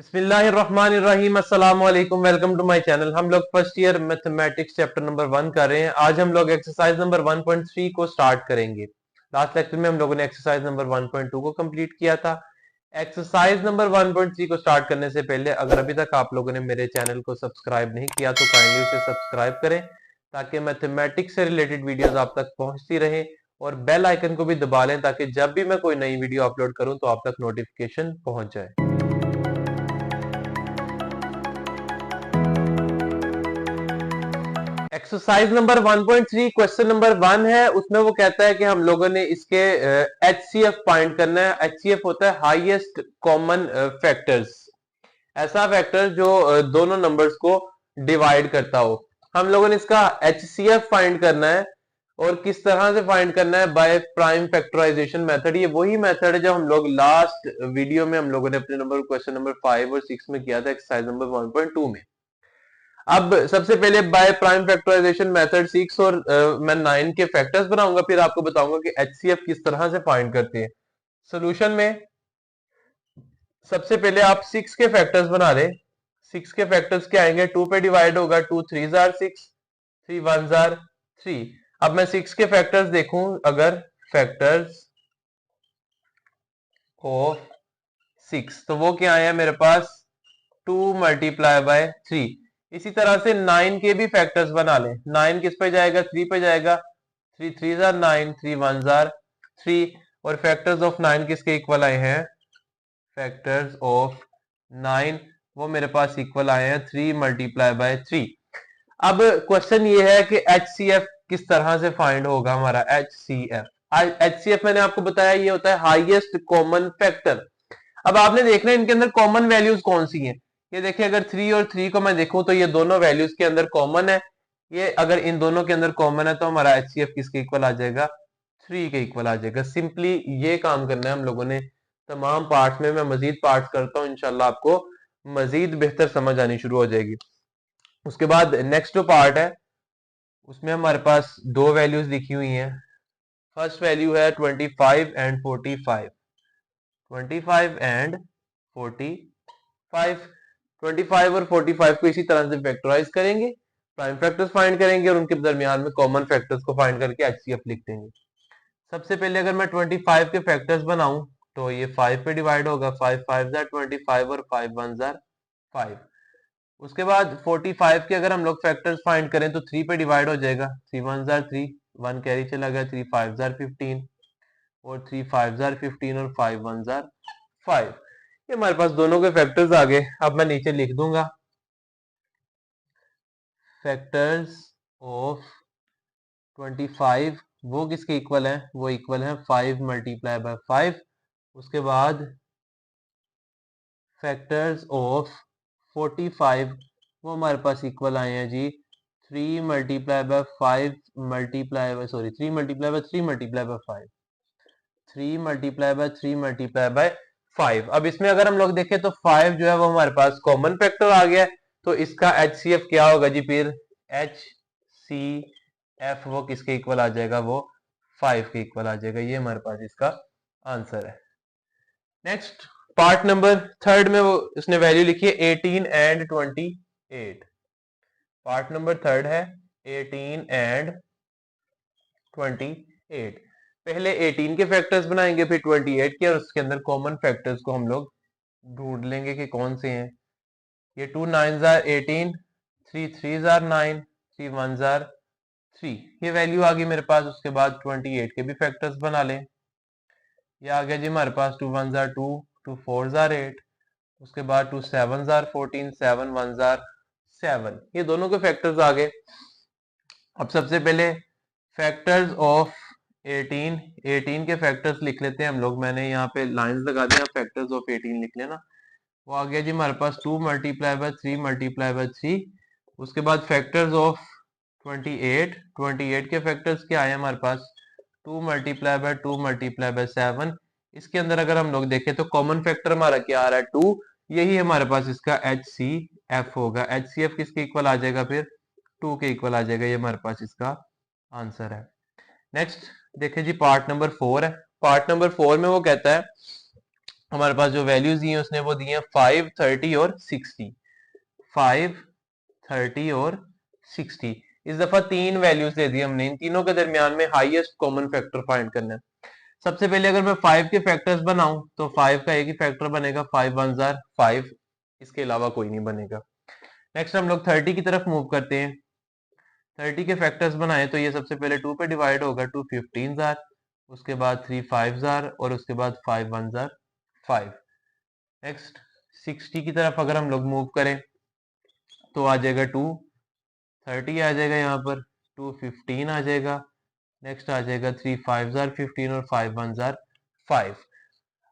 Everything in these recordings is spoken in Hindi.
बिस्मिल्लाहिर्रहमानिर्रहीम अस्सलाम वालेकुम। Welcome to my channel. हम लोग first year mathematics chapter number 1 कर रहे हैं। आज हम लोग एक्सरसाइज नंबर 1.3 को स्टार्ट करेंगे। लास्ट लेक्चर में हम लोगों ने एक्सरसाइज नंबर 1.2 को कंप्लीट किया था। एक्सरसाइज नंबर 1.3 को स्टार्ट करने से पहले अगर अभी तक आप लोगों ने मेरे चैनल को सब्सक्राइब नहीं किया तो काइंडली उसे सब्सक्राइब करें ताकि मैथमेटिक्स से रिलेटेड वीडियोस आप तक पहुंचती रहे, और बेल आइकन को भी दबा लें ताकि जब भी मैं कोई नई वीडियो अपलोड करूं तो आप तक नोटिफिकेशन पहुंच जाए। एक्सरसाइज नंबर 1.3 क्वेश्चन नंबर 1 है। उसमें वो कहता है कि हम लोगों ने इसके HCF फाइंड करना है। HCF होता है हाईएस्ट कॉमन फैक्टर्स, ऐसा फैक्टर जो दोनों नंबर्स को डिवाइड करता हो। हम लोगों ने इसका HCF फाइंड करना है। और किस तरह से फाइंड करना है? By prime factorisation method. ये वही मेथड है जो हम लोग लास्ट वीडियो में हम लोगों ने अपने नंबर क्वेश्चन नंबर 5 और 6 में किया था, एक्सरसाइज नंबर 1.2 में। अब सबसे पहले बाय प्राइम फैक्टराइजेशन मेथड 6 और मैं 9 के फैक्टर्स बनाऊंगा, फिर आपको बताऊंगा कि HCF किस तरह से फाइंड करते हैं। सॉल्यूशन में सबसे पहले आप 6 के फैक्टर्स बना लें। 6 के फैक्टर्स क्या आएंगे? 2 पे डिवाइड होगा, 2 3 जार 6, 3 1 जार 3। अब मैं 6 के फैक्टर्स देखूं, अगर फैक्टर्स ऑफ 6 तो वो क्या आया मेरे पास? 2 मल्टीप्लाई बाय 3। इसी तरह से 9 के भी फैक्टर्स बना लें। 9 किस पे जाएगा? 3 पे जाएगा। 3 3 जार 9, 3 1 जार 3। और फैक्टर्स ऑफ 9 किसके इक्वल आए हैं? फैक्टर्स ऑफ 9 वो मेरे पास इक्वल आए हैं 3 मल्टीप्लाई बाय 3। अब क्वेश्चन ये है कि HCF किस तरह से फाइंड होगा हमारा HCF। HCF मैंने आपको बताया ये होता है हाईएस्ट कॉमन फैक्टर। अब आपने देखना है इनके अंदर कॉमन वैल्यूज कौन सी हैं। ये देखिए, अगर 3 और 3 को मैं देखूं तो ये दोनों वैल्यूज के अंदर कॉमन है। ये अगर इन दोनों के अंदर कॉमन है तो हमारा HCF किसके इक्वल आ जाएगा? 3 के इक्वल आ जाएगा। सिंपली ये काम करना है हम लोगों ने तमाम पार्ट्स में। मैं मजीद पार्ट्स करता हूं, इंशाल्लाह आपको मजीद बेहतर समझ आनी शुरू हो जाएगी। उसके बाद नेक्स्ट जो पार्ट है उसमें हमारे पास दो वैल्यूज लिखी हुई हैं। फर्स्ट वैल्यू है 25 एंड 45। 25 एंड 45। 25 और 45 को इसी तरह से फैक्टराइज करेंगे, प्राइम फैक्टर्स फाइंड करेंगे और उनके दरमियान में कॉमन फैक्टर्स को फाइंड करके HCF लिख देंगे। सबसे पहले अगर मैं 25 के फैक्टर्स बनाऊं तो ये 5 पे डिवाइड होगा। 5 5 जार 25 और 5 1 जार 5। उसके बाद 45 के अगर हम लोग फैक्टर्स फाइंड करें तो 3 पे डिवाइड हो जाएगा। 3 1 जार 3, 1 कैरी चला गया। 3 5 जार 15 और 3 5 जार 15 और 5 1 जार 5। ये हमारे पास दोनों के फैक्टर्स आ गए। अब मैं नीचे लिख दूंगा फैक्टर्स ऑफ 25 वो किसके इक्वल है? वो इक्वल है 5 मल्टीप्लाई बाय 5। उसके बाद फैक्टर्स ऑफ 45 वो हमारे पास इक्वल आए हैं जी 3 multiply bye 5 multiply by 3 multiply by 3 multiply bye 5। 3 multiply by 3 multiply bye 5। अब इसमें अगर हम लोग देखें तो 5 जो है वो हमारे पास कॉमन फैक्टर आ गया है, तो इसका HCF क्या होगा जी? फिर HCF वो किसके इक्वल आ जाएगा? वो 5 के इक्वल आ जाएगा। ये हमारे पास इसका आंसर है। नेक्स्ट पार्ट नंबर थर्ड में वो उसने वैल्यू लिखी है 18 एंड 28। पार्ट नंबर थर्ड है 18 एंड 28। पहले 18 के फैक्टर्स बनाएंगे, फिर 28 के, और उसके अंदर कॉमन फैक्टर्स को हम लोग ढूंढ लेंगे कि कौन से हैं। ये 2 9 जार 18, 3 3 जार 9, 3 1 जार 3। ये वैल्यू आ गई मेरे पास। उसके बाद 28 के भी फैक्टर्स बना लें। ये आ गया जी हमारे पास 2 1 जार 2, 2 4 जार 8। उसके बाद 2 7 जार 14, 7 1 जार 7। ये दोनों के फैक्टर्स आ गए। अब सबसे पहले फैक्टर्स ऑफ 18। 18 के फैक्टर्स लिख लेते हैं हम लोग। मैंने यहाँ पे लाइंस लगा दिया, फैक्टर्स ऑफ 18 लिख लेना। वो आ गया जी हमारे पास 2 मल्टीप्लाई बाय 3 मल्टीप्लाई बाय 3। उसके बाद फैक्टर्स ऑफ 28। 28 के फैक्टर्स क्या आए हमारे पास? 2 मल्टीप्लाई बाय 2 मल्टीप्लाई बाय 7। इसके अंदर अगर हम लोग देखें तो कॉमन फैक्टर हमारा क्या आ रहा है? 2। यही हमारे पास इसका HCF होगा। HCF किसके इक्वल आ जाएगा? फिर 2 के इक्वल आ जाएगा। ये हमारे पास इसका आंसर है। नेक्स्ट देखिए जी, पार्ट नंबर 4 है। पार्ट नंबर 4 में वो कहता है हमारे पास जो वैल्यूज दी हैं उसने वो दी है 5, 30 और 60। 5, 30 और 60। इस दफा तीन वैल्यूज दे दी हमने, इन तीनों के दरमियान में हाईएस्ट कॉमन फैक्टर फाइंड करना है। सबसे पहले अगर मैं 5 के फैक्टर्स बनाऊं तो 5 का एक ही फैक्टर बनेगा, 5 1 जार 5, इसके अलावा कोई नहीं बनेगा। नेक्स्ट हम लोग 30 की तरफ मूव करते हैं। 30 के फैक्टर्स बनाए तो ये सबसे पहले 2 पे डिवाइड होगा, 2 15 जार, उसके बाद 3 5 जार और उसके बाद 5 1 जार 5। नेक्स्ट 60 की तरफ अगर हम लोग मूव करें तो आ जाएगा 2 30 आ जाएगा, यहाँ पर 2 15 आ जाएगा, नेक्स्ट आ जाएगा 3 5 जार 15 और 5 1 जार 5।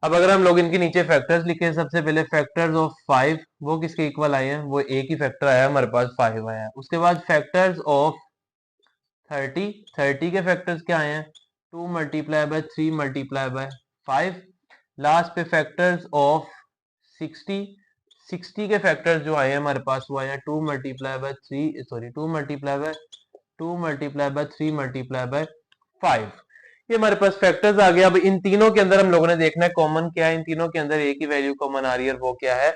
अब अगर हम लोग इनके नीचे फैक्टर्स लिखें, सबसे पहले फैक्टर्स ऑफ 5 वो किसके इक्वल आए हैं, वो एक ही फैक्टर आया हमारे पास 5 आया है। उसके बाद फैक्टर्स ऑफ 30, 30 के फैक्टर्स क्या आए हैं, 2 multiply by 3 multiply bye 5। Last पे फैक्टर्स ऑफ 60, 60 के फैक्टर्स जो आए हैं हमारे पास वो आए हैं 2 multiply by 3, sorry 2 multiply by 2 multiply by 3 multiply bye 5। ये हमारे पास फैक्टर्स आ गया। अब इन तीनों के अंदर हम लोगों ने देखना है कॉमन क्या है, इन तीनों के अंदर एक ही वैल्यू कॉमन आ रही है, वो क्या है,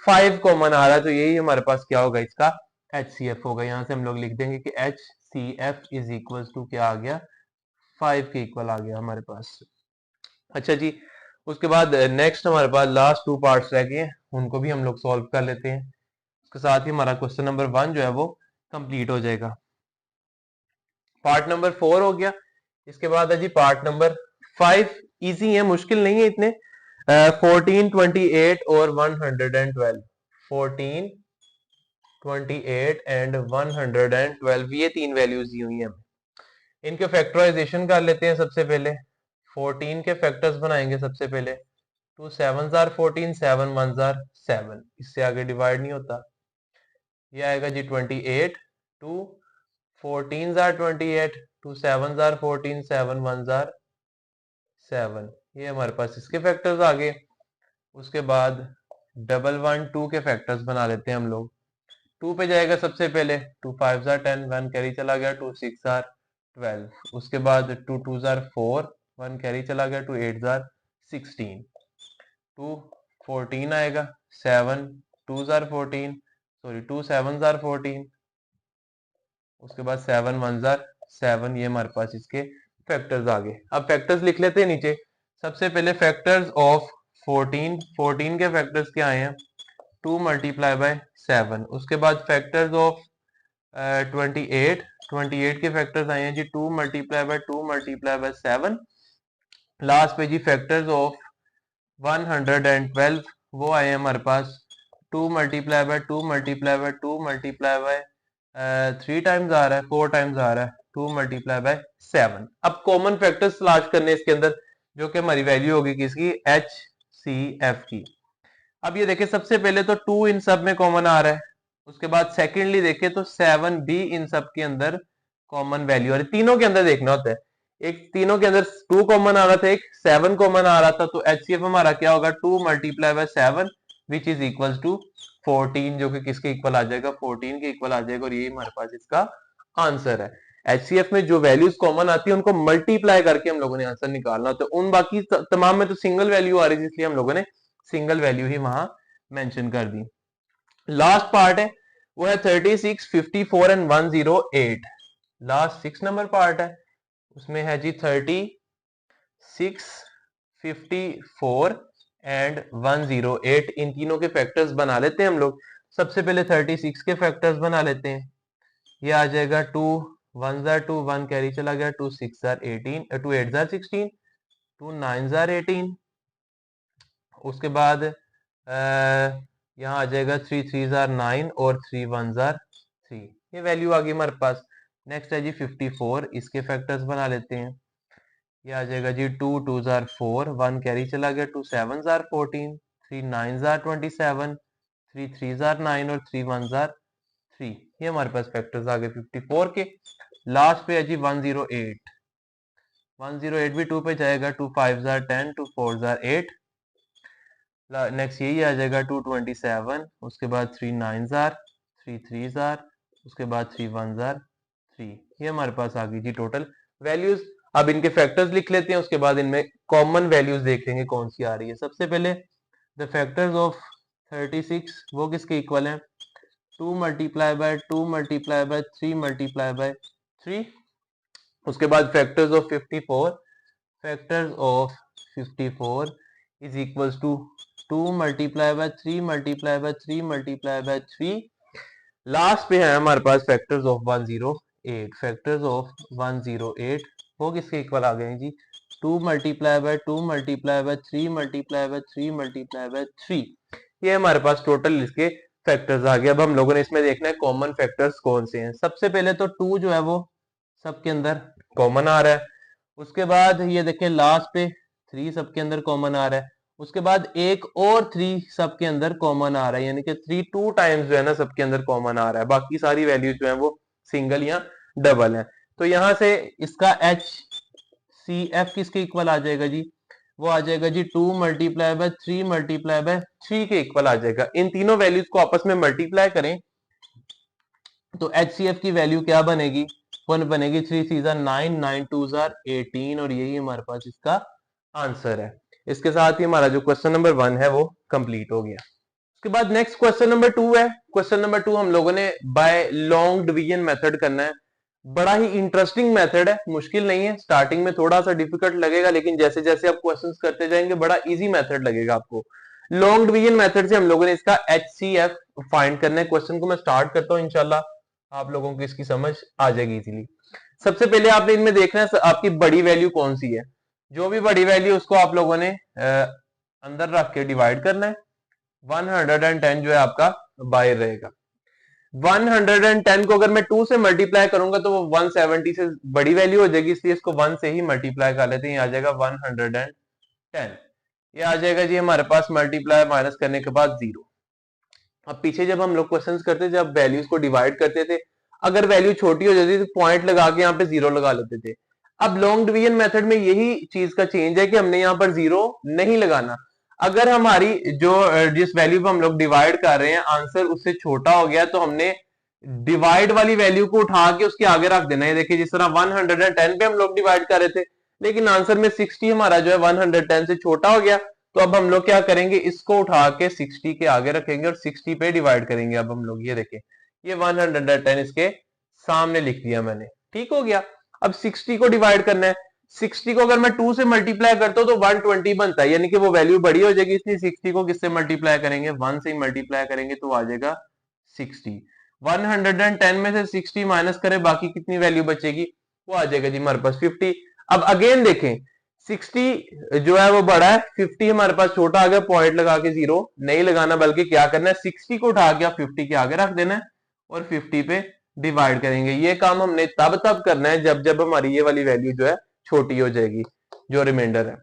5 कॉमन आ रहा है, तो यही हमारे पास क्या होगा, इसका HCF होगा। यहां से हम लोग लिख देंगे कि HCF इज इक्वल टू क्या आ गया, 5 के इक्वल आ गया हमारे पास। अच्छा जी, उसके बाद नेक्स्ट हमारे पास लास्ट टू पार्ट्स रह गए हैं, उनको भी हम लोग सॉल्व कर लेते हैं। उसके साथ ही हमारा क्वेश्चन नंबर 1 जो है वो कंप्लीट हो जाएगा। पार्ट नंबर 4 हो गया। इसके बाद है जी पार्ट नंबर 5। इजी है, मुश्किल नहीं है इतने। 14, 28 और 112, 14, 28 एंड 112, ये तीन वैल्यूज दी हुई हैं। इनके फैक्टराइजेशन कर लेते हैं। सबसे पहले 14 के फैक्टर्स बनाएंगे। सबसे पहले 2 7 जार 14, 7 1 जार 7, इससे आगे डिवाइड नहीं होता। ये आएगा जी 28, 2 14 जार 28, 2 7 जार 14, 7 1 जार 7, ये हमारे पास इसके फैक्टर्स आ गए। उसके बाद 112 के फैक्टर्स बना लेते हैं हम लोग। 2 पे जाएगा सबसे पहले, 2 5 जार 10, 1 कैरी चला गया, 2 6 जार 12। उसके बाद 2 2 जार 4, 1 कैरी चला गया, 2 8 जार 16, 2 14 आएगा, 7 2 जार 14, सॉरी 2 7 जार 14, उसके बाद 7 1 जार 7, ये हमारे पास इसके फैक्टर्स आ गए। अब फैक्टर्स लिख लेते हैं नीचे। सबसे पहले फैक्टर्स ऑफ 14, 14 के फैक्टर्स क्या आए हैं, 2 मल्टीप्लाई बाय 7। उसके बाद फैक्टर्स ऑफ 28, 28 के फैक्टर्स आए हैं जी 2 multiply by 2 multiply by 7। Last पे जी फैक्टर्स ऑफ 112 वो आए हैं हमारे पास 2 multiply by 2 multiply by 2 multiply by 3 times आ रहा है, 4 टाइम्स आ रहा है, 2 मल्टीप्लाई बाय 7। अब कॉमन फैक्टर्स तलाश करने इसके अंदर, जो कि हमारी वैल्यू होगी किसकी, HCF की। अब ये देखें, सबसे पहले तो 2 इन सब में कॉमन आ रहा है। उसके बाद सेकेंडली देखें तो 7 भी इन सब के अंदर कॉमन वैल्यू आ रही है। तीनों के अंदर देखना होता है, एक तीनों के अंदर 2 कॉमन आ रहा था, एक 7 कॉमन आ रहा था, तो HCF हमारा क्या होगा, 2 multiply by 7 which is equal to 14, जो कि किसके इक्वल आ जाएगा, 14 के इक्वल आ जाएगा, और ये हमारे पास इसका आंसर है। HCF में जो वैल्यूज कॉमन आती है उनको मल्टीप्लाई करके हम लोगों ने आंसर निकालना होता है। उन बाकी तमाम में तो सिंगल वैल्यू आ रही है, इसलिए हम लोगों ने सिंगल वैल्यू ही वहां मेंशन कर दी। लास्ट पार्ट है वो है 36, 54 एंड 108। लास्ट 6 नंबर पार्ट है, उसमें है जी 36, 54 एंड 108। इन तीनों के फैक्टर्स बना लेते हैं हम लोग। सबसे पहले 36 के फैक्टर्स बना लेते हैं। ये आ जाएगा 2 1 जार 2, 1 कैरी चला गया, 2 6 जार 18, 2 8 जार 16, 2 9 जार 18। उसके बाद यहाँ आ जाएगा 3 3 जार 9 और 3 1 जार 3, ये वैल्यू आ गई हमारे पास। नेक्स्ट है जी 54, इसके फैक्टर्स बना लेते हैं। ये आ जाएगा जी 2 2 जार 4, 1 कैरी चला गया, 2 7 जार 14, 3 9 जार 27, 3 3 जार 9 और 3 1 जार 3, ये हमारे पास फैक्टर्स आ गए 54 के। लास्ट पे है जी 108, 108 भी 2 पे जाएगा, 2 5 जार 10, 2 4 जार 8। नेक्स्ट यही आ जाएगा 227, उसके बाद 3 9 जार, 3 3 जार, उसके बाद 3 1 जार 3, ये हमारे पास आ गई जी टोटल वैल्यूज। अब इनके फैक्टर्स लिख लेते हैं, उसके बाद इनमें कॉमन वैल्यूज देख लेंगे कौन सी आ रही है। सबसे पहले द फैक्टर्स ऑफ 36 वो किसके इक्वल है? 2 multiply by 2 multiply by 3 multiply by 3। उसके बाद factors of 54, factors of 54 is equals to 2 multiply by 3 multiply by 3 multiply by 3। Last पे है हमारे पास फैक्टर्स ऑफ 108, फैक्टर्स ऑफ 108 वो किसके इक्वल आ गए जी? 2 multiply by 2 multiply by 3 multiply by 3 multiply by 3। ये हमारे पास टोटल इसके फैक्टर्स आ गए। अब हम लोगों ने इसमें देखना है कॉमन फैक्टर्स कौन से हैं। सबसे पहले तो 2 जो है वो सबके अंदर कॉमन आ रहा है। उसके बाद ये देखें लास्ट पे 3 सबके अंदर कॉमन आ रहा है। उसके बाद एक और 3 सबके अंदर कॉमन आ रहा है, यानी कि 3 2 टाइम्स जो है ना सबके अंदर कॉमन आ रहा है। बाकी सारी वैल्यूज जो है वो सिंगल या डबल है। तो यहां से इसका एच सी एफ किसके इक्वल आ जाएगा जी? वो आ जाएगा जी 2 मल्टीप्लाई बाय 3 मल्टीप्लाई बाय 3 के इक्वल आ जाएगा। इन तीनों वैल्यूज को आपस में मल्टीप्लाई करें तो एच सी एफ की वैल्यू क्या बनेगी? वन बनेगी 3 3 9 9 2 18 और यही हमारे पास इसका आंसर है। इसके साथ ही हमारा जो क्वेश्चन नंबर 1 है वो कंप्लीट हो गया। उसके बाद नेक्स्ट क्वेश्चन नंबर 2 है। क्वेश्चन नंबर 2 हम लोगों ने बाय लॉन्ग डिवीजन मेथड करना है। बड़ा ही इंटरेस्टिंग मेथड है, मुश्किल नहीं है। स्टार्टिंग में थोड़ा सा डिफिकल्ट लगेगा, लेकिन जैसे जैसे आप क्वेश्चंस करते जाएंगे बड़ा इजी मेथड लगेगा आपको। लॉन्ग डिवीजन मेथड से हम लोगों ने इसका HCF फाइंड करना है। क्वेश्चन को मैं स्टार्ट करता हूं, इंशाल्लाह आप लोगों को इसकी समझ आ जाएगी इजीली। सबसे पहले आपने इनमें देखना है आपकी बड़ी वैल्यू कौन सी है। जो भी बड़ी वैल्यू उसको आप लोगों ने अंदर रख के डिवाइड करना है। 110 जो है आपका बाहर रहेगा। 110 को अगर मैं 2 से मल्टीप्लाई करूंगा तो वो 170 से बड़ी वैल्यू हो जाएगी, इसलिए इसको 1 से ही मल्टीप्लाई कर लेते हैं। ये आ जाएगा 110। ये आ जाएगा जी हमारे पास मल्टीप्लाई माइनस करने के बाद 0। अब पीछे जब हम लोग क्वेश्चंस करते थे, जब वैल्यूज को डिवाइड करते थे, अगर वैल्यू छोटी हो जाती थी तो पॉइंट लगा के यहाँ पे 0 लगा लेते थे। अब लॉन्ग डिवीजन मेथड में यही चीज का चेंज है कि हमने यहाँ पर 0 नहीं लगाना। अगर हमारी जो जिस वैल्यू पे हम लोग डिवाइड कर रहे हैं आंसर उससे छोटा हो गया तो हमने डिवाइड वाली वैल्यू को उठा के उसके आगे रख देना है। देखिए जिस तरह 110 पे हम लोग डिवाइड कर रहे थे, लेकिन आंसर में 60 हमारा जो है 110 से छोटा हो गया, तो अब हम लोग क्या करेंगे, इसको उठा के 60 के आगे रखेंगे और 60 पे डिवाइड करेंगे। अब हम लोग ये देखें, ये 110 इसके सामने लिख दिया मैंने, ठीक हो गया। अब 60 को डिवाइड करना है। 60 को अगर मैं 2 से मल्टीप्लाई करता हूं तो 120 बनता है, यानी कि वो वैल्यू बड़ी हो जाएगी, इसलिए 60 को किससे मल्टीप्लाई करेंगे? 1 से ही मल्टीप्लाई करेंगे तो आ जाएगा 60। 110 में से 60 माइनस करें, बाकी कितनी वैल्यू बचेगी? वो आ जाएगा जी हमारे पास 50। अब अगेन देखें, 60 जो है वो बड़ा है, 50 हमारे पास छोटा आ गया। पॉइंट लगा के 0 नहीं लगाना, बल्कि क्या करना है, 60 को उठा के 50 के आगे रख देना है और 50 पे डिवाइड करेंगे। ये काम हमने तब करना है जब जब हमारी ये वाली वैल्यू जो है छोटी हो जाएगी, जो रिमाइंडर है।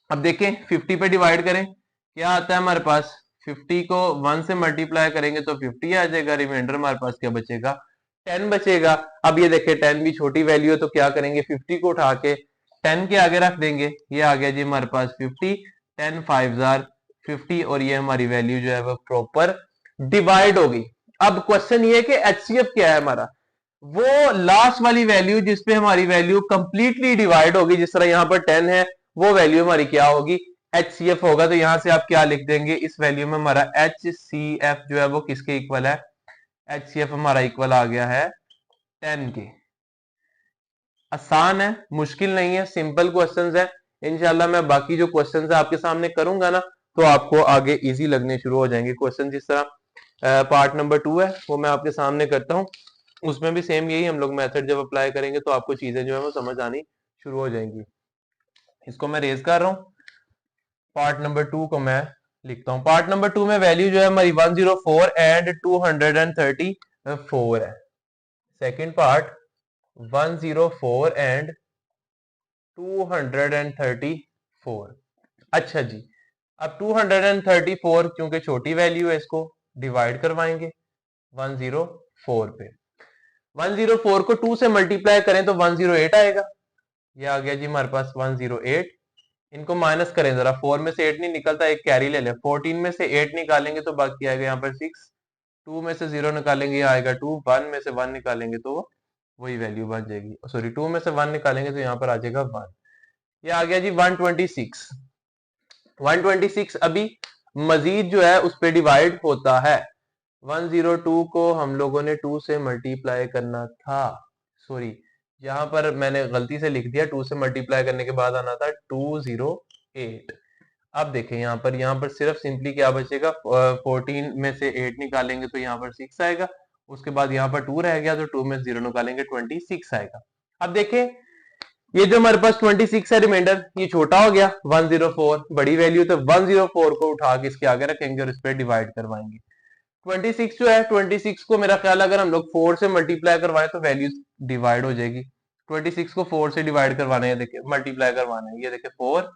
अब देखें 50 पे डिवाइड करें, क्या आता है हमारे पास? 50 को 1 से मल्टीप्लाई करेंगे तो 50 आ जाएगा। रिमाइंडर हमारे पास क्या बचेगा? 10 बचेगा। अब ये देखिए 10 भी छोटी वैल्यू है, तो क्या करेंगे, 50 को उठा के 10 के आगे रख देंगे। ये आ गया जी हमारे पास 50, 10 5 50 और ये हमारी वैल्यू जो है वो प्रॉपर डिवाइड हो गई। अब क्वेश्चन ये कि एचसीएफ क्या है हमारा? वो लास्ट वाली वैल्यू जिसपे हमारी वैल्यू कंप्लीटली डिवाइड होगी, जिस तरह यहाँ पर 10 है, वो वैल्यू हमारी क्या होगी? HCF होगा। तो यहां से आप क्या लिख देंगे, इस वैल्यू में हमारा HCF जो है वो किसके इक्वल है? HCF हमारा इक्वल आ गया है 10 के। आसान है, मुश्किल नहीं है, सिंपल क्वेश्चंस है। इंशाल्लाह मैं बाकी जो क्वेश्चंस है आपके सामने करूंगा ना, तो आपको आगे इजी लगने शुरू हो जाएंगे क्वेश्चन। जिस तरह पार्ट नंबर 2 है वो मैं आपके सामने करता हूँ, उसमें भी सेम यही हम लोग मेथड जब अप्लाई करेंगे तो आपको चीजें जो है वो समझ आनी शुरू हो जाएंगी। इसको मैं रेज कर रहा हूँ, पार्ट नंबर 2 को मैं लिखता हूँ। पार्ट नंबर 2 में वैल्यू जो है हमारी 104 एंड 234 है। Second part 104 and 234। अच्छा जी, अब 234 क्योंकि छोटी वैल्यू है, इसको डिवाइड करवाएंगे 104 पे। 104 को 2 से मल्टीप्लाई करें तो 108 आएगा। ये आ गया जी हमारे पास 108। इनको माइनस करें जरा, 4 में से 8 नहीं निकलता, एक कैरी ले लें। 14 में से 8 निकालेंगे तो बाकी आएगा यहाँ पर 6। 2 में से 0 निकालेंगे आएगा 2। 1 में से 1 निकालेंगे तो वही वैल्यू बन जाएगी। सॉरी, 2 में से 1 निकालेंगे तो यहाँ पर आ जाएगा 1। ये आ गया जी 126। 126 अभी मजीद जो है उस पर डिवाइड होता है। 102 को हम लोगों ने 2 से मल्टीप्लाई करना था, सॉरी यहां पर मैंने गलती से लिख दिया, 2 से मल्टीप्लाई करने के बाद आना था 208। अब देखें यहाँ पर सिर्फ सिंपली क्या बचेगा, 14 में से 8 निकालेंगे तो यहाँ पर 6 आएगा, उसके बाद यहाँ पर 2 रह गया तो 2 में 0 निकालेंगे 26 आएगा। अब देखें ये जो हमारे पास 26 है रिमाइंडर, ये छोटा हो गया 104, बड़ी वैल्यू तो 104 को उठा के इसके आगे रखेंगे और इस पर डिवाइड करवाएंगे। 26 जो है 26 को मेरा ख्याल अगर हम लोग 4 से मल्टीप्लाई करवाएं तो वैल्यू डिवाइड हो जाएगी। 26 को 4 से डिवाइड करवाना है, देखिए मल्टीप्लाई करवाना है, ये देखिए 4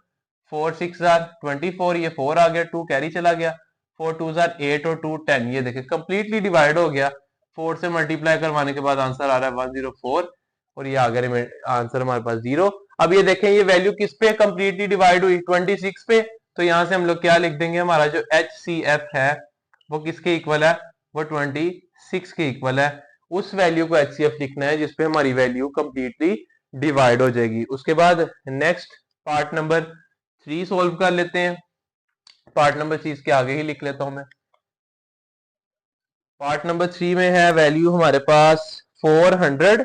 4 6 24, ये 4 आ गया, 2 कैरी चला गया, 4 2 8 और 2 10, ये देखिए कंप्लीटली डिवाइड हो गया। 4 से मल्टीप्लाई करवाने के बाद आंसर आ रहा है 104 और ये आ गया आंसर हमारे पास 0। अब ये देखें ये वैल्यू किस पे कंप्लीटली डिवाइड हुई, 26 पे, तो यहां से हम लोग क्या लिख देंगे, हमारा जो HCF है वो किसके इक्वल है, वो 26 के इक्वल है। उस वैल्यू को HCF लिखना है जिसपे हमारी वैल्यू कंप्लीटली डिवाइड हो जाएगी। उसके बाद नेक्स्ट पार्ट नंबर 3 सोल्व कर लेते हैं। पार्ट नंबर 3 इसके आगे ही लिख लेता हूं मैं। पार्ट नंबर 3 में है वैल्यू हमारे पास 400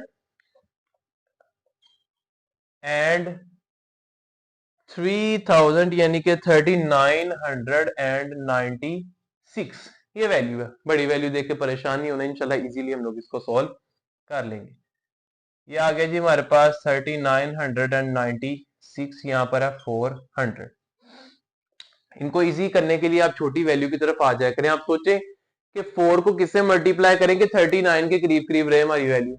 एंड 3000 यानी कि 3996, ये वैल्यू है। बड़ी वैल्यू देख के परेशान नहीं होना, इंशाल्लाह इजीली हम लोग इसको सॉल्व कर लेंगे। ये आ गया जी हमारे पास 3996, यहाँ पर है 400। इनको इजी करने के लिए आप छोटी वैल्यू की तरफ आ जाया करें। आप सोचें कि 4 को किससे मल्टीप्लाई करेंगे, 39 के करीब करीब रहे हमारी वैल्यू।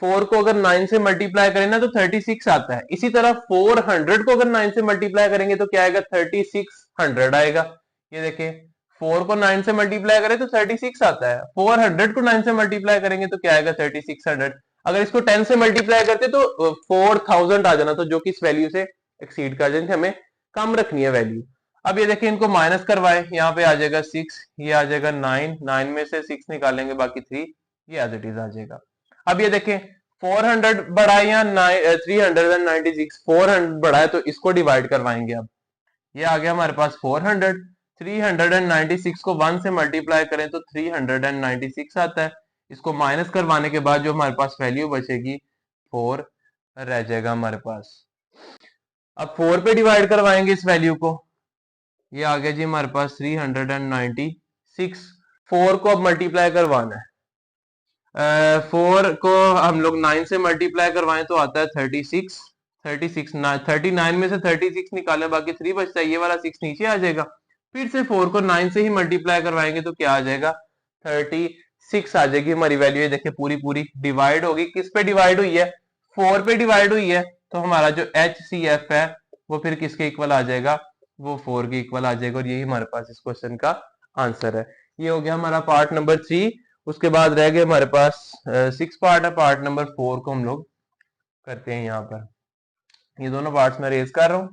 4 को अगर 9 से मल्टीप्लाई करें ना तो 36 आता है। इसी तरह 400 को अगर 9 से मल्टीप्लाई करेंगे तो क्या आएगा, 3600 आएगा। ये देखें 4 को 9 से मल्टीप्लाई करें तो 36 आता है, 400 को 9 से मल्टीप्लाई करेंगे तो क्या आएगा 3600। अगर इसको 10 से मल्टीप्लाई करते तो 4000 आ जाना, तो जो कि इस वैल्यू से एक्सीड कर जाए, हमें कम रखनी है वैल्यू। अब ये देखिए इनको माइनस करवाए, यहाँ पे आ जाएगा 6, ये आ जाएगा 9, 9 में से 6 निकालेंगे बाकी 3, ये एज इट इज आ जाएगा। अब ये देखें 400 बड़ा है या 396, 400 बड़ा है तो इसको डिवाइड करवाएंगे। अब ये आ गया हमारे पास 400, 396 को 1 से मल्टीप्लाई करें तो 396 आता है। इसको माइनस करवाने के बाद जो हमारे पास वैल्यू बचेगी 4 रह जाएगा हमारे पास। अब 4 पे डिवाइड करवाएंगे इस वैल्यू को, ये आ गया जी हमारे पास 396। 4 को अब मल्टीप्लाई करवाना है, 4 को हम लोग 9 से मल्टीप्लाई करवाएं तो आता है 36, 39 में से 36 निकालें बाकी 3 बचता है, ये वाला 6 नीचे आ जाएगा। फिर से 4 को 9 से ही मल्टीप्लाई करवाएंगे तो क्या आ जाएगा, 36 आ जाएगी हमारी वैल्यू। ये देखिए पूरी पूरी डिवाइड होगी, किस पे डिवाइड हुई है, 4 पे डिवाइड हुई है, तो हमारा जो HCF है वो फिर किसके इक्वल आ जाएगा, वो 4 के इक्वल आ जाएगा। और यही हमारे पास इस क्वेश्चन का आंसर है। ये हो गया हमारा पार्ट नंबर 3। उसके बाद रह गए हमारे पास 6 पार्ट है। पार्ट नंबर 4 को हम लोग करते हैं। यहाँ पर ये दोनों पार्ट्स मैं रेज कर रहा हूं,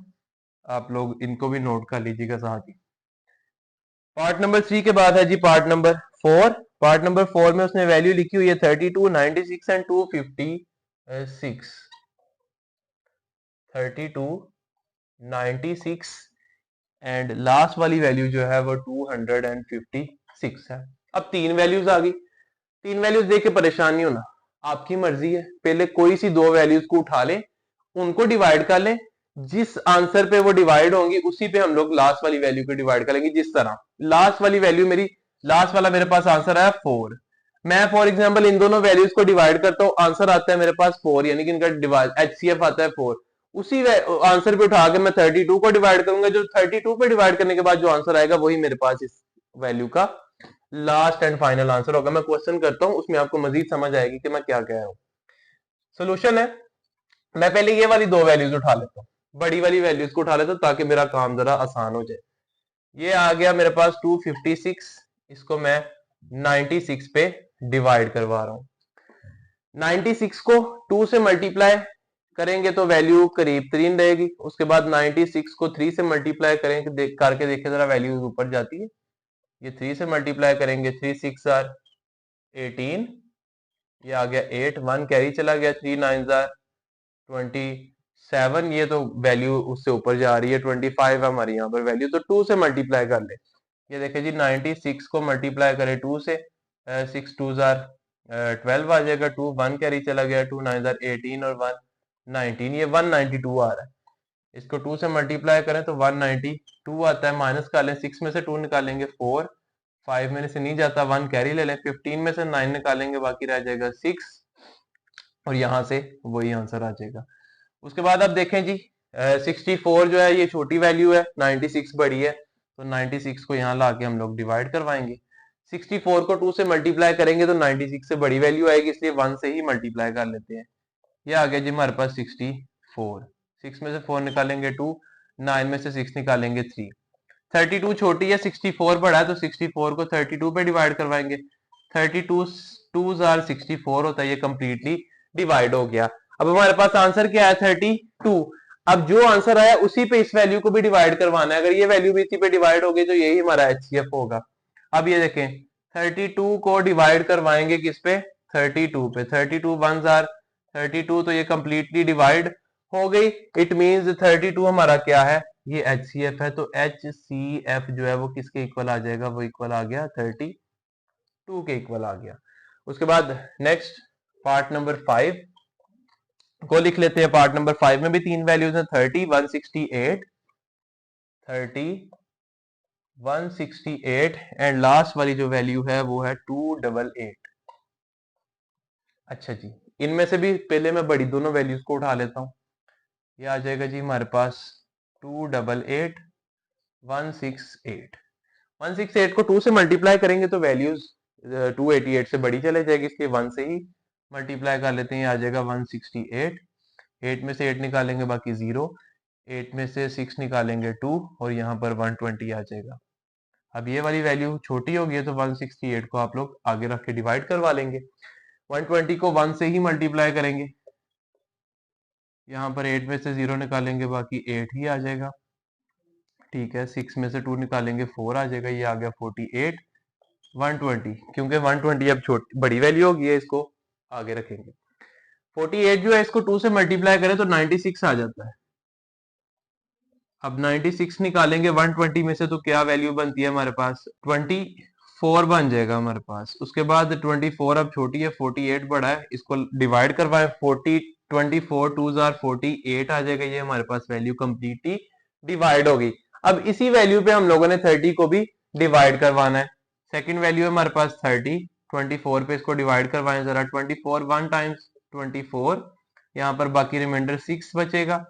आप लोग इनको भी नोट कर लीजिएगा साथ ही। पार्ट नंबर 3 के बाद है जी पार्ट नंबर 4। पार्ट नंबर 4 में उसने वैल्यू लिखी हुई है 32, 96 एंड 256। 32, 96 एंड लास्ट वाली वैल्यू जो है वो 256 है। अब 3 वैल्यूज आ गई। 3 वैल्यूज देख के परेशान नहीं होना, आपकी मर्जी है। पहले कोई सी 2 वैल्यूज को उठा लें, उनको डिवाइड कर लें, जिस आंसर पे वो डिवाइड होंगी उसी पे हम लोग लास्ट वाली वैल्यू को डिवाइड करेंगे। जिस तरह लास्ट वाली वैल्यू मेरी, लास्ट वाला मेरे पास आंसर है 4, मैं फॉर एग्जांपल इन दोनों वैल्यूज को डिवाइड करता हूं, आंसर आता है मेरे पास 4, यानी कि इनका HCF आता है 4। उसी आंसर पे उठा के मैं 32 को डिवाइड करूंगा, जो 32 पे डिवाइड करने के बाद जो आंसर आएगा वही मेरे पास इस वैल्यू का लास्ट एंड फाइनल आंसर होगा। मैं क्वेश्चन करता हूं, उसमें आपको मजीद समझ आएगी कि मैं क्या कह रहा हूं। सोल्यूशन है, मैं पहले ये वाली 2 वैल्यूज उठा लेता हूँ, बड़ी वाली वैल्यूज को उठा लेता हूँ ताकि मेरा काम जरा आसान हो जाए। ये आ गया मेरे पास 256, इसको मैं 96 पे डिवाइड करवा रहा हूं। 96 को 2 से मल्टीप्लाई करेंगे तो वैल्यू करीब 3 रहेगी। उसके बाद 96 को 3 से मल्टीप्लाई करेंगे, करके देखें जरा वैल्यू ऊपर जाती है। ये 3 से मल्टीप्लाई करेंगे, 3 6 आर 18, ये आ गया 8, 1 कैरी चला गया, 3 9 आर 27, ये तो वैल्यू उससे ऊपर जा रही है, 25 है हमारी यहाँ पर वैल्यू, तो 2 से मल्टीप्लाई कर ले। ये देखिए जी 96 को मल्टीप्लाई करें 2 से, 6 2 जार 12 आ जाएगा, 2 1 कैरी चला गया, 2 9 जार 18 और 1 19, ये 192 आ रहा है। इसको 2 से मल्टीप्लाई करें तो 192 आता है, माइनस कर लें, 6 में से 2 निकालेंगे 4, 5 में से नहीं जाता, 1 कैरी ले लें, 15 में से 9 निकालेंगे, बाकी रह जाएगा 6 और यहाँ से वही आंसर आ जाएगा। उसके बाद अब देखें जी 64 जो है ये छोटी वैल्यू है, 96 बड़ी है, तो 96 को यहाँ ला के हम लोग डिवाइड करवाएंगे। 64 को 2 से मल्टीप्लाई करेंगे तो 96 से बड़ी वैल्यू आएगी, इसलिए 1 से ही मल्टीप्लाई कर लेते हैं। ये आ गया जी हमारे पास 64, 6 में से 4 निकालेंगे 2, 9 में से 6 निकालेंगे 3, 32 छोटी है 64 बड़ा है, तो 64 को 32 पे डिवाइड करवाएंगे, 32 2 जार 64 होता है, ये कंप्लीटली डिवाइड हो गया। अब हमारे पास आंसर क्या है 32। अब जो आंसर आया उसी पे इस वैल्यू को भी डिवाइड करवाना है, अगर ये वैल्यू भी इसी पे डिवाइड हो गई तो यही हमारा HCF होगा। अब ये देखें 32 को डिवाइड करवाएंगे किस पे, 32 पे, 32 1 जार 32, तो ये कंप्लीटली डिवाइड हो गई। इट मींस 32 हमारा क्या है, ये HCF है, तो HCF जो है वो किसके इक्वल आ जाएगा, वो इक्वल आ गया 32 के इक्वल आ गया। उसके बाद नेक्स्ट पार्ट नंबर 5 को लिख लेते हैं। पार्ट नंबर 5 में भी 3 वैल्यूज हैं, 30 168 30 168 एंड लास्ट वाली जो वैल्यू है वो है 288। अच्छा जी, इनमें से भी पहले मैं बड़ी दोनों वैल्यूज को उठा लेता हूं। ये आ जाएगा जी हमारे पास 288 168, 168 को 2 से मल्टीप्लाई करेंगे तो वैल्यूज 288 से बड़ी चले जाएगी, इसलिए 1 से ही मल्टीप्लाई कर लेते हैं। आ जाएगा 168, 8 में से 8 निकालेंगे बाकी 0, 8 में से 6 निकालेंगे 2 और यहाँ पर 120 आ जाएगा। अब ये वाली वैल्यू छोटी होगी तो 168 को आप लोग आगे रख के डिवाइड करवा लेंगे, 120 को 1 से ही मल्टीप्लाई करेंगे, यहाँ पर 8 में से 0 निकालेंगे बाकी 8 ही आ जाएगा, ठीक है। 6 में से 2 निकालेंगे 4 आ जाएगा, ये आ गया 48 120, क्योंकि 120 अब छोटी बड़ी वैल्यू होगी है, इसको आगे रखेंगे। 48 जो है इसको 2 से मल्टीप्लाई करें तो 96 आ जाता है। अब 96 निकालेंगे 120 में से तो क्या वैल्यू बनती है हमारे पास, 24 बन जाएगा हमारे पास। उसके बाद 24 अब छोटी है, 48 बड़ा है, इसको डिवाइड करवाएं, 40 24 2 जार 48 आ जाएगा, ये हमारे पास वैल्यू कंप्लीटली डिवाइड होगी। अब इसी वैल्यू पे हम लोगों ने 30 को भी डिवाइड करवाना है। सेकंड वैल्यू है हमारे पास 30, 24 पे इसको डिवाइड करवाएं जरा, 24 1 टाइम्स 24, यहाँ पर बाकी रिमाइंडर 6 बचेगा।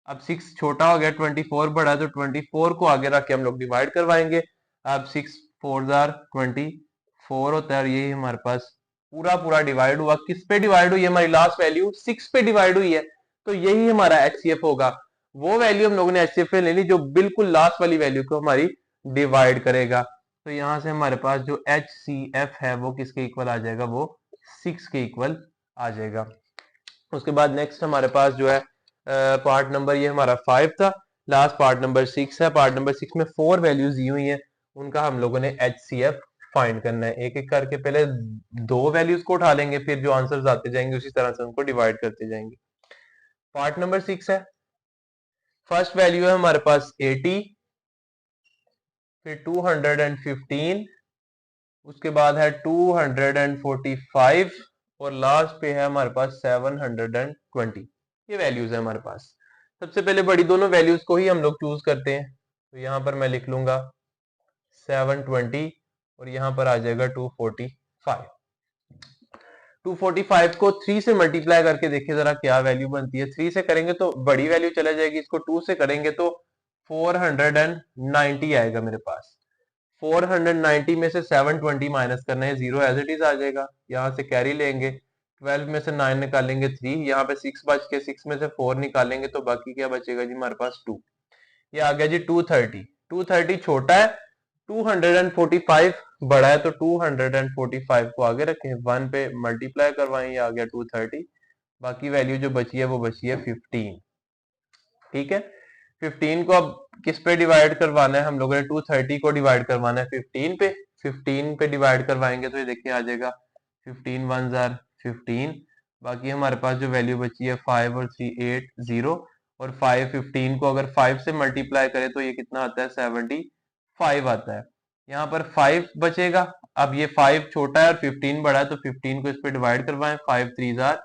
अब 6 छोटा हो गया, 24 बड़ा है, तो 24 को आगे रख के हम लोग डिवाइड करवाएंगे। अब 6 4 जार 24 होता है और ये हमारे पास पूरा पूरा डिवाइड हुआ। किस पे डिवाइड हुई है, हमारी लास्ट वैल्यू 6 पे डिवाइड हुई है, तो यही हमारा HCF होगा। वो वैल्यू हम लोगों ने HCF में लेनी जो बिल्कुल लास्ट वाली वैल्यू को हमारी डिवाइड करेगा। तो यहां से हमारे पास जो HCF है वो किसके इक्वल आ जाएगा, वो 6 के इक्वल आ जाएगा। उसके बाद नेक्स्ट हमारे पास जो है पार्ट नंबर, ये हमारा 5 था, लास्ट पार्ट नंबर 6 है। पार्ट नंबर 6 में 4 वैल्यूज दी हुई हैं, उनका हम लोगों ने HCF फाइंड करना है। एक एक करके पहले 2 वैल्यूज को उठा लेंगे, फिर जो आंसर्स आते जाएंगे उसी तरह से उनको डिवाइड करते जाएंगे। पार्ट नंबर 6 है, फर्स्ट वैल्यू है हमारे पास 80, फिर 215, उसके बाद है 245 और लास्ट पे है हमारे पास 720। ये वैल्यूज है हमारे पास। सबसे पहले बड़ी दोनों वैल्यूज को ही हम लोग चूज करते हैं, तो यहां पर मैं लिख लूंगा 720 और यहां पर आ जाएगा 245। 245 को 3 से मल्टीप्लाई करके देखिए जरा क्या वैल्यू बनती है। 3 से करेंगे तो बड़ी वैल्यू चला जाएगी, इसको 2 से करेंगे तो 490 आएगा मेरे पास। 490 में से 720 माइनस करना है, 0 एज इट इज आ जाएगा, यहाँ से कैरी लेंगे, 12 में से 9 निकालेंगे 3, यहाँ पे 6 बच के 6 में से 4 निकालेंगे तो बाकी क्या बचेगा जी हमारे पास 2। ये आ गया जी 230। 230 छोटा है, 245 बड़ा है, तो 245 को आगे रखें, 1 पे मल्टीप्लाई करवाएं, ये आ गया 230। बाकी वैल्यू जो बची है वो बची है 15, ठीक है। 15 को अब किस पे डिवाइड करवाना है, हम लोगों ने 230 को डिवाइड करवाना है 15 पे। 15 पे डिवाइड करवाएंगे तो ये देखिए आ जाएगा 15 1 जार 15, बाकी हमारे पास जो वैल्यू बची है 5 और 3 8 0, और 5 15 को अगर 5 से मल्टीप्लाई करें तो ये कितना आता है 75 आता है। यहाँ पर 5 बचेगा। अब ये 5 छोटा है और 15 बड़ा है, तो 15 को इस पे डिवाइड करवाएं, 5 3 आर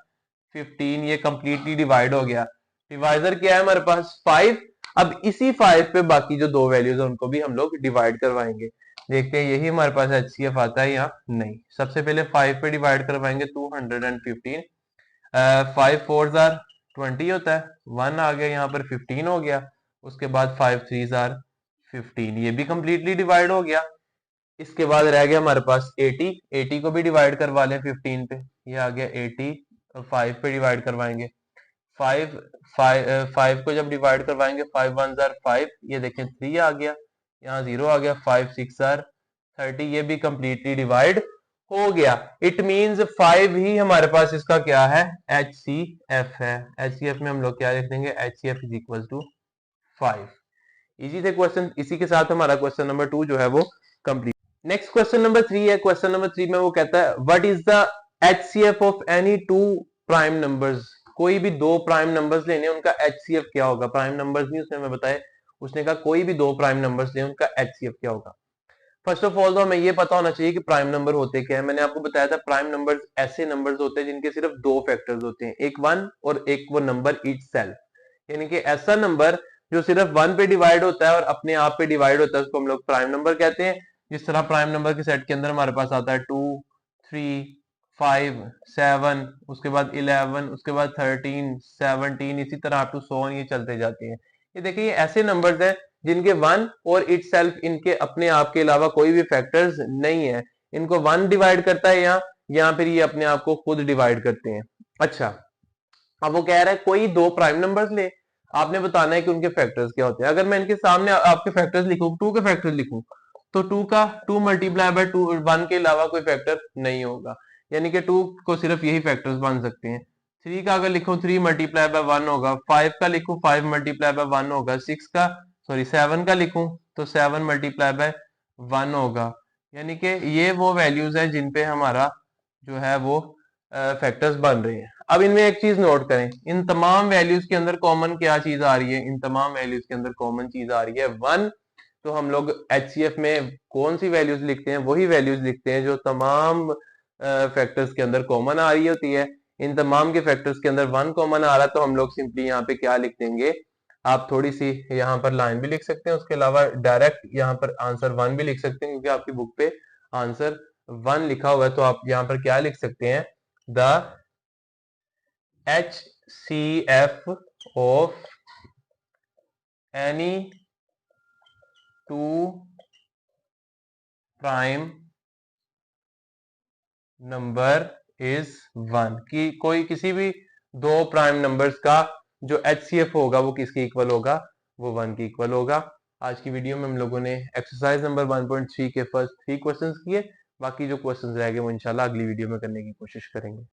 15, ये कंप्लीटली डिवाइड हो गया। डिवाइजर क्या है हमारे पास 5। अब इसी 5 पे बाकी जो दो वैल्यूज है उनको भी हम लोग डिवाइड करवाएंगे। देखते हैं यही हमारे पास HCF आता है या नहीं। सबसे पहले 5 पे डिवाइड करवाएंगे 215, 5 4 आर 20 होता है, 1 आ गया, यहाँ पर 15 हो गया। उसके बाद 5 3 आर 15, ये भी कंप्लीटली डिवाइड हो गया। इसके बाद रह गया हमारे पास 80, 80 को भी डिवाइड करवा लें 15 पे, ये आ गया 80, 5 पे डिवाइड करवाएंगे, 5 5 को जब डिवाइड करवाएंगे 5 1 आर 5, ये देखें 3 आ गया, यहाँ 0 आ गया, 5 6 आर 30, ये भी कंप्लीटली डिवाइड हो गया। इट मींस 5 ही हमारे पास इसका क्या है, HCF है। HCF में हम लोग क्या लिख देंगे, HCF is equal to 5। Easy थे क्वेश्चन। इसी के साथ हमारा क्वेश्चन नंबर 2 जो है वो कंप्लीट। नेक्स्ट क्वेश्चन नंबर 3 है। क्वेश्चन नंबर 3 में वो कहता है what is the HCF of any two prime numbers. कोई भी दो प्राइम नंबर्स लेने, उनका HCF क्या होगा। प्राइम नंबर्स नहीं उसने हमें बताया, उसने कहा कोई भी दो प्राइम नंबर्स लें उनका HCF क्या होगा। फर्स्ट ऑफ ऑल तो हमें ये पता होना चाहिए कि प्राइम नंबर होते क्या है। मैंने आपको बताया था प्राइम नंबर्स ऐसे नंबर्स होते हैं जिनके सिर्फ दो फैक्टर्स होते हैं, एक 1 और एक वो नंबर इटसेल्फ। यानी कि ऐसा नंबर जो सिर्फ 1 पे डिवाइड होता है और अपने आप पे डिवाइड होता है उसको हम लोग प्राइम नंबर कहते हैं। जिस तरह प्राइम नंबर के सेट के अंदर हमारे पास आता है 2 3 5 7, उसके बाद 11, उसके बाद 13 17, इसी तरह अप टू सो ऑन ये चलते जाते हैं। ये देखिए ये ऐसे नंबर्स हैं जिनके 1 और इटसेल्फ, इनके अपने आप के अलावा कोई भी फैक्टर्स नहीं है। इनको 1 डिवाइड करता है या फिर ये अपने आप को खुद डिवाइड करते हैं। अच्छा, अब वो कह रहा है कोई दो प्राइम नंबर्स ले, आपने बताना है कि उनके फैक्टर्स क्या होते हैं। अगर मैं इनके सामने आपके फैक्टर्स लिखूं, 2 के फैक्टर्स लिखूं, तो 2 का 2 मल्टीप्लाई बाय 2 1 के अलावा कोई फैक्टर नहीं होगा, यानी कि 2 को सिर्फ यही फैक्टर्स बन सकते हैं। 3 का अगर लिखूं 3 मल्टीप्लाई बाय 1 होगा, 5 का लिखूं 5 मल्टीप्लाई बाय 1 होगा, 6 का 7 का लिखूं तो 7 मल्टीप्लाई बाय 1 होगा। यानी कि ये वो वैल्यूज हैं जिन पे हमारा जो है वो फैक्टर्स बन रहे हैं। अब इनमें एक चीज नोट करें, इन तमाम वैल्यूज के अंदर कॉमन क्या चीज आ रही है, इन तमाम वैल्यूज के अंदर कॉमन चीज आ रही है 1। तो हम लोग HCF में कौन सी वैल्यूज लिखते हैं, वही वैल्यूज लिखते हैं जो तमाम फैक्टर्स के अंदर कॉमन आ रही होती है। इन तमाम के फैक्टर्स के अंदर 1 कॉमन आ रहा है तो हम लोग सिंपली यहाँ पे क्या लिख देंगे, आप थोड़ी सी यहाँ पर लाइन भी लिख सकते हैं, उसके अलावा डायरेक्ट यहाँ पर आंसर 1 भी लिख सकते हैं, क्योंकि आपकी बुक पे आंसर 1 लिखा हुआ है। तो आप यहाँ पर क्या लिख सकते हैं, the HCF of any two prime number is 1, कि कोई किसी भी दो प्राइम नंबर्स का जो HCF होगा वो किसके इक्वल होगा, वो 1 के इक्वल होगा। आज की वीडियो में हम लोगों ने एक्सरसाइज नंबर 1.3 के फर्स्ट 3 क्वेश्चंस किए, बाकी जो क्वेश्चंस रह गए वो इंशाल्लाह अगली वीडियो में करने की कोशिश करेंगे।